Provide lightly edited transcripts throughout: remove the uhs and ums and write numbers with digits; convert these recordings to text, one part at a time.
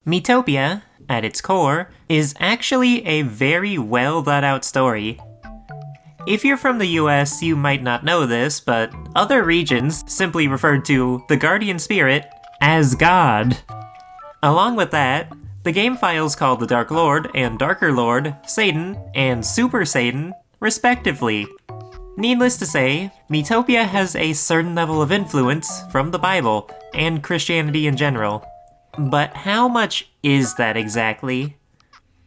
Miitopia, at its core, is actually a very well thought out story. If you're from the US, you might not know this, but other regions simply referred to the Guardian Spirit as God. Along with that, the game files call the Dark Lord and Darker Lord Satan and Super Satan, respectively. Needless to say, Miitopia has a certain level of influence from the Bible and Christianity in general. But how much is that exactly?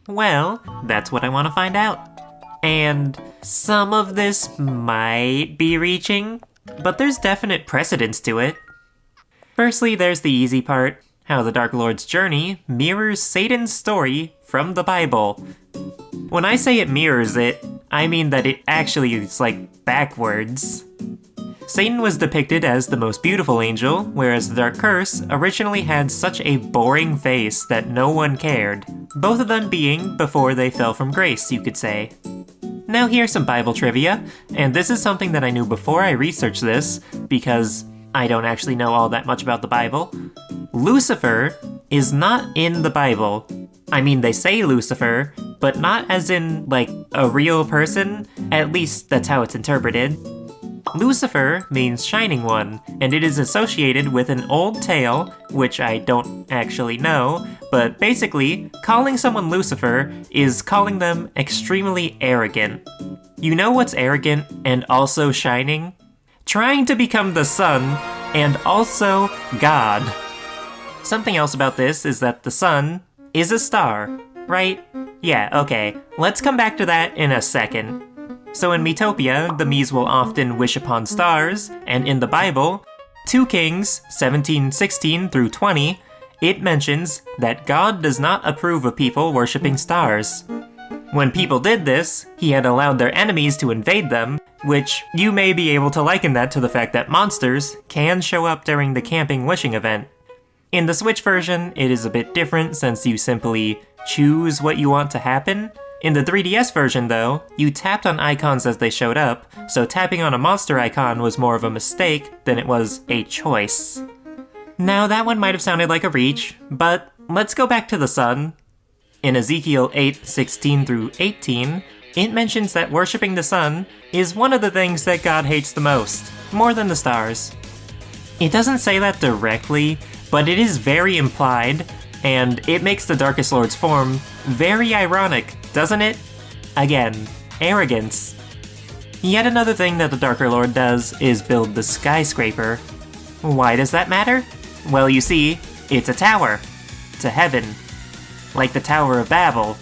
Well, that's what I want to find out. And some of this might be reaching, but there's definite precedence to it. Firstly, there's the easy part, how the Dark Lord's journey mirrors Satan's story from the Bible. When I say it mirrors it, I mean that it actually is like backwards. Satan was depicted as the most beautiful angel, whereas the Dark Curse originally had such a boring face that no one cared, both of them being before they fell from grace, you could say. Now here's some Bible trivia, and this is something that I knew before I researched this, because I don't actually know all that much about the Bible. Lucifer is not in the Bible. I mean, they say Lucifer, but not as in, like, a real person, at least that's how it's interpreted. Lucifer means Shining One, and it is associated with an old tale, which I don't actually know, but basically, calling someone Lucifer is calling them extremely arrogant. You know what's arrogant and also shining? Trying to become the sun and also God. Something else about this is that the sun is a star, right? Yeah, okay, let's come back to that in a second. So in Miitopia, the Mies will often wish upon stars, and in the Bible, 2 Kings 17:16 through 20, it mentions that God does not approve of people worshipping stars. When people did this, he had allowed their enemies to invade them, which you may be able to liken that to the fact that monsters can show up during the camping wishing event. In the Switch version, it is a bit different since you simply choose what you want to happen. In the 3DS version though, you tapped on icons as they showed up, so tapping on a monster icon was more of a mistake than it was a choice. Now that one might have sounded like a reach, but let's go back to the sun. In Ezekiel 8:16 through 18, it mentions that worshipping the sun is one of the things that God hates the most, more than the stars. It doesn't say that directly, but it is very implied, and it makes the Darkest Lord's form very ironic, doesn't it? Again, arrogance. Yet another thing that the Darker Lord does is build the skyscraper. Why does that matter? Well, you see, it's a tower. To heaven. Like the Tower of Babel.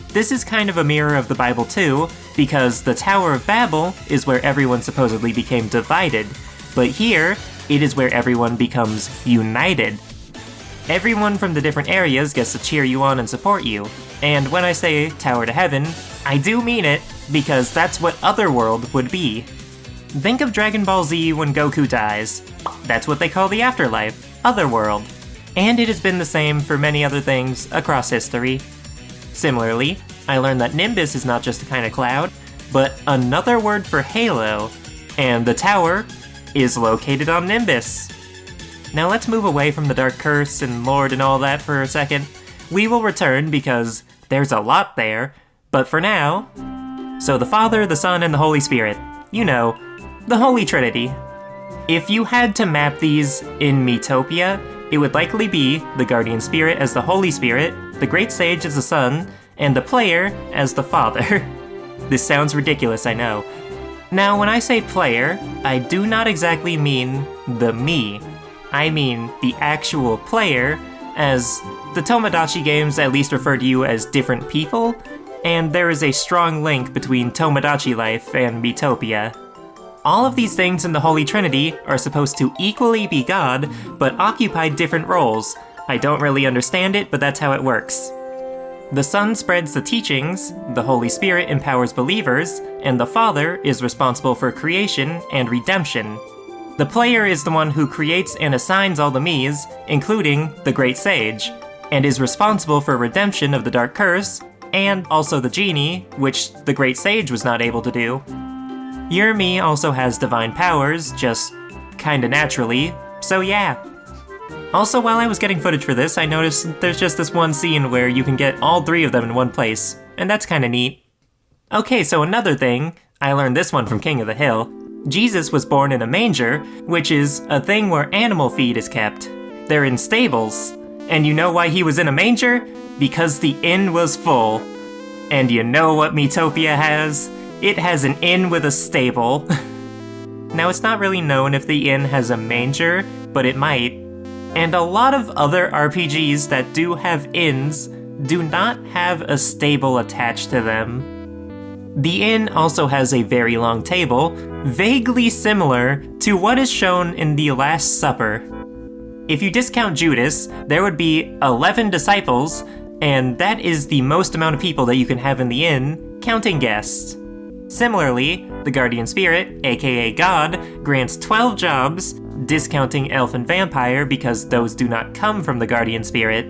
This is kind of a mirror of the Bible too, because the Tower of Babel is where everyone supposedly became divided, but here, it is where everyone becomes united. Everyone from the different areas gets to cheer you on and support you. And when I say Tower to Heaven, I do mean it, because that's what Otherworld would be. Think of Dragon Ball Z when Goku dies. That's what they call the afterlife, Otherworld. And it has been the same for many other things across history. Similarly, I learned that Nimbus is not just a kind of cloud, but another word for halo, and the tower is located on Nimbus. Now let's move away from the Dark Curse and Lord and all that for a second. We will return because there's a lot there, but for now... So the Father, the Son, and the Holy Spirit. You know, the Holy Trinity. If you had to map these in Miitopia, it would likely be the Guardian Spirit as the Holy Spirit, the Great Sage as the Son, and the player as the Father. This sounds ridiculous, I know. Now, when I say player, I do not exactly mean the me. I mean the actual player, as the Tomodachi games at least refer to you as different people, and there is a strong link between Tomodachi life and Miitopia. All of these things in the Holy Trinity are supposed to equally be God, but occupy different roles. I don't really understand it, but that's how it works. The Son spreads the teachings, the Holy Spirit empowers believers, and the Father is responsible for creation and redemption. The player is the one who creates and assigns all the Mies, including the Great Sage, and is responsible for redemption of the Dark Curse, and also the Genie, which the Great Sage was not able to do. Your me also has divine powers, just kinda naturally, so yeah. Also, while I was getting footage for this, I noticed there's just this one scene where you can get all 3 of them in one place, and that's kinda neat. Okay, so another thing, I learned this one from King of the Hill. Jesus was born in a manger, which is a thing where animal feed is kept. They're in stables. And you know why he was in a manger? Because the inn was full. And you know what Miitopia has? It has an inn with a stable. Now, it's not really known if the inn has a manger, but it might. And a lot of other RPGs that do have inns do not have a stable attached to them. The inn also has a very long table, vaguely similar to what is shown in the Last Supper. If you discount Judas, there would be 11 disciples, and that is the most amount of people that you can have in the inn, counting guests. Similarly, the Guardian Spirit, aka God, grants 12 jobs, discounting Elf and Vampire because those do not come from the Guardian Spirit.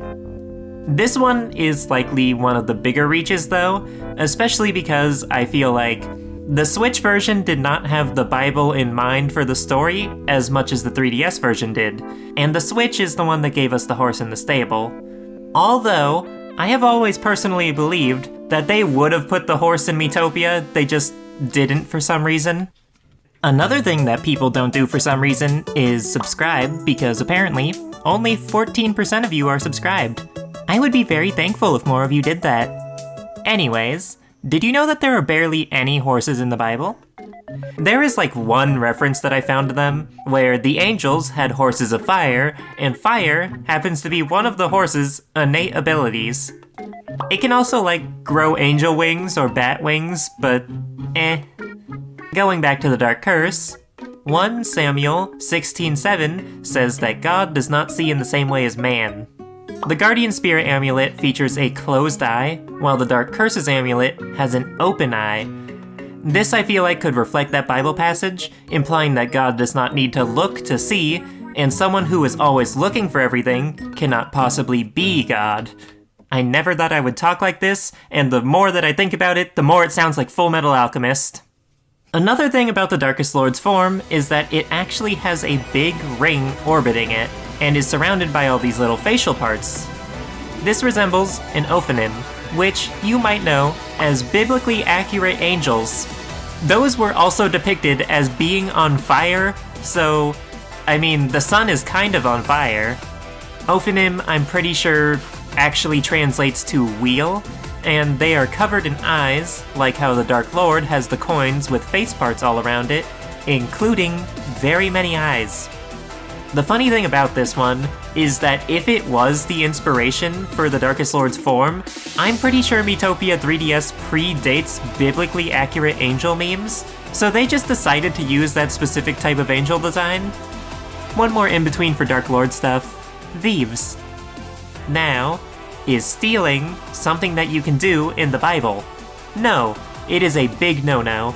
This one is likely one of the bigger reaches though, especially because I feel like the Switch version did not have the Bible in mind for the story as much as the 3DS version did, and the Switch is the one that gave us the horse in the stable. Although, I have always personally believed that they would have put the horse in Miitopia, they just didn't for some reason. Another thing that people don't do for some reason is subscribe, because apparently, only 14% of you are subscribed. I would be very thankful if more of you did that. Anyways, did you know that there are barely any horses in the Bible? There is like one reference that I found to them, where the angels had horses of fire, and fire happens to be one of the horse's innate abilities. It can also like grow angel wings or bat wings, but eh. Going back to the Dark Curse, 1 Samuel 16:7 says that God does not see in the same way as man. The Guardian Spirit amulet features a closed eye, while the Dark Curses amulet has an open eye. This I feel like could reflect that Bible passage, implying that God does not need to look to see, and someone who is always looking for everything cannot possibly be God. I never thought I would talk like this, and the more that I think about it, the more it sounds like Full Metal Alchemist. Another thing about the Darkest Lord's form is that it actually has a big ring orbiting it, and is surrounded by all these little facial parts. This resembles an ophanim, which you might know as biblically accurate angels. Those were also depicted as being on fire, so, I mean, the sun is kind of on fire. Ophanim, I'm pretty sure, actually translates to wheel, and they are covered in eyes, like how the Dark Lord has the coins with face parts all around it, including very many eyes. The funny thing about this one is that if it was the inspiration for the Darkest Lord's form, I'm pretty sure Miitopia 3DS predates biblically accurate angel memes, so they just decided to use that specific type of angel design. One more in-between for Dark Lord stuff, thieves. Now, is stealing something that you can do in the Bible? No, it is a big no-no.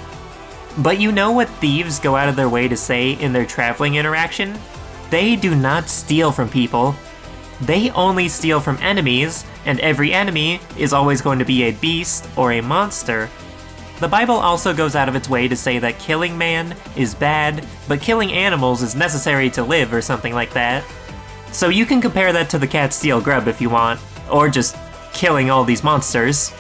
But you know what thieves go out of their way to say in their traveling interaction? They do not steal from people. They only steal from enemies, and every enemy is always going to be a beast or a monster. The Bible also goes out of its way to say that killing man is bad, but killing animals is necessary to live or something like that. So you can compare that to the cat steal grub if you want, or just killing all these monsters.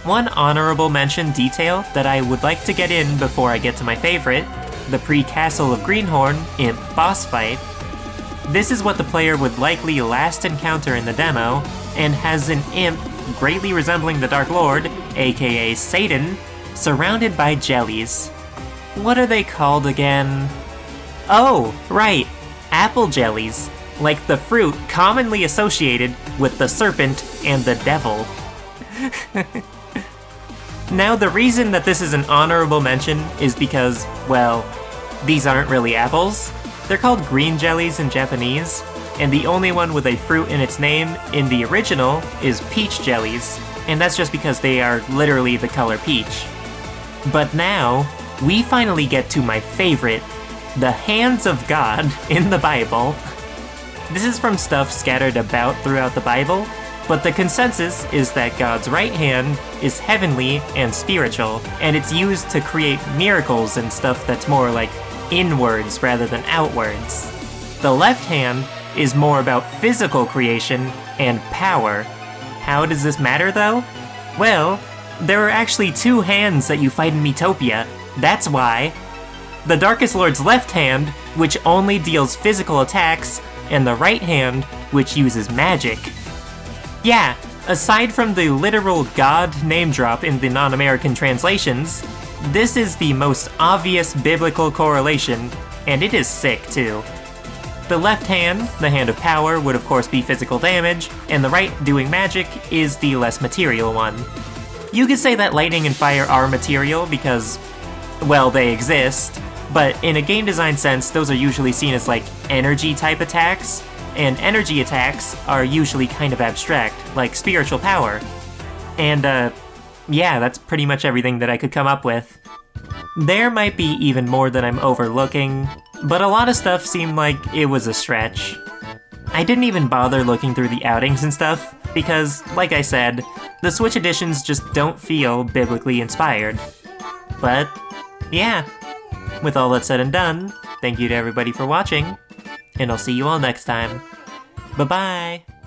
One honorable mention detail that I would like to get in before I get to my favorite, the pre-Castle of Greenhorn Imp boss fight. This is what the player would likely last encounter in the demo, and has an imp greatly resembling the Dark Lord, aka Satan, surrounded by jellies. What are they called again? Oh, right, apple jellies, like the fruit commonly associated with the serpent and the devil. Now, the reason that this is an honorable mention is because, well, these aren't really apples. They're called green jellies in Japanese, and the only one with a fruit in its name in the original is peach jellies, and that's just because they are literally the color peach. But now, we finally get to my favorite, the hands of God in the Bible. This is from stuff scattered about throughout the Bible, but the consensus is that God's right hand is heavenly and spiritual, and it's used to create miracles and stuff that's more like inwards rather than outwards. The left hand is more about physical creation and power. How does this matter though? Well, there are actually two hands that you fight in Miitopia, that's why. The Darkest Lord's left hand, which only deals physical attacks, and the right hand, which uses magic. Yeah, aside from the literal god name drop in the non-American translations, this is the most obvious biblical correlation, and it is sick too. The left hand, the hand of power, would of course be physical damage, and the right, doing magic, is the less material one. You could say that lightning and fire are material because, well, they exist, but in a game design sense, those are usually seen as like energy type attacks, and energy attacks are usually kind of abstract, like spiritual power. And yeah, that's pretty much everything that I could come up with. There might be even more that I'm overlooking, but a lot of stuff seemed like it was a stretch. I didn't even bother looking through the outings and stuff, because, like I said, the Switch editions just don't feel biblically inspired. But, yeah. With all that said and done, thank you to everybody for watching, and I'll see you all next time. Bye-bye!